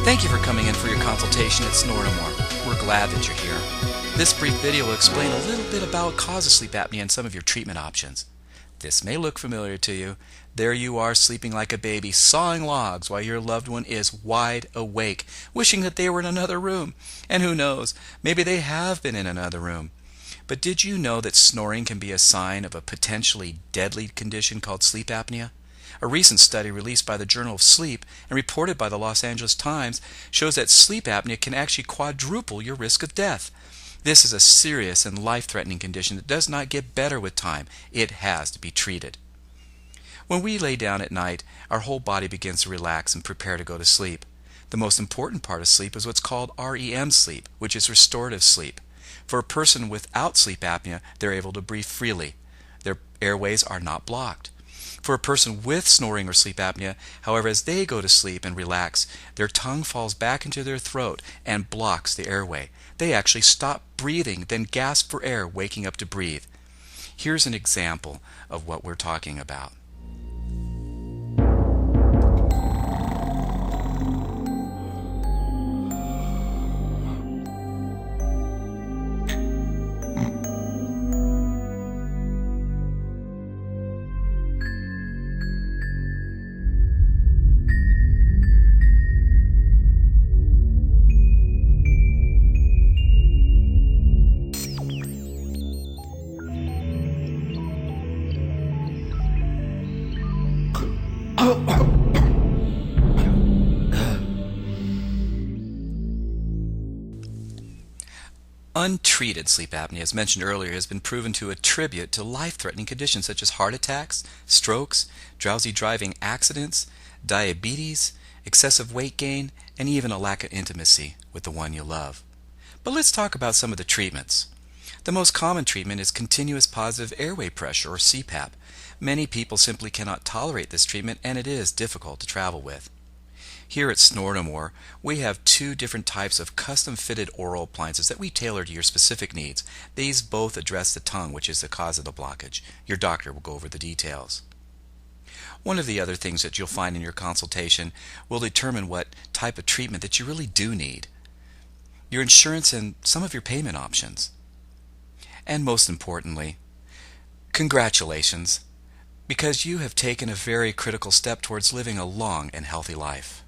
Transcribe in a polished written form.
Thank you for coming in for your consultation at Snore Experts. We're glad that you're here. This brief video will explain a little bit about causes of sleep apnea and some of your treatment options. This may look familiar to you. There you are sleeping like a baby, sawing logs while your loved one is wide awake, wishing that they were in another room. And who knows, maybe they have been in another room. But did you know that snoring can be a sign of a potentially deadly condition called sleep apnea? A recent study released by the Journal of Sleep and reported by the Los Angeles Times shows that sleep apnea can actually quadruple your risk of death. This is a serious and life-threatening condition that does not get better with time. It has to be treated. When we lay down at night, our whole body begins to relax and prepare to go to sleep. The most important part of sleep is what's called REM sleep, which is restorative sleep. For a person without sleep apnea, they're able to breathe freely. Their airways are not blocked. For a person with snoring or sleep apnea, however, as they go to sleep and relax, their tongue falls back into their throat and blocks the airway. They actually stop breathing, then gasp for air, waking up to breathe. Here's an example of what we're talking about. Untreated sleep apnea, as mentioned earlier, has been proven to attribute to life-threatening conditions such as heart attacks, strokes, drowsy driving accidents, diabetes, excessive weight gain, and even a lack of intimacy with the one you love. But let's talk about some of the treatments. The most common treatment is continuous positive airway pressure, or CPAP. Many people simply cannot tolerate this treatment, and it is difficult to travel with. Here at Snore, we have two different types of custom-fitted oral appliances that we tailor to your specific needs. These both address the tongue, which is the cause of the blockage. Your doctor will go over the details. One of the other things that you'll find in your consultation will determine what type of treatment that you really do need, your insurance and some of your payment options. And most importantly, congratulations, because you have taken a very critical step towards living a long and healthy life.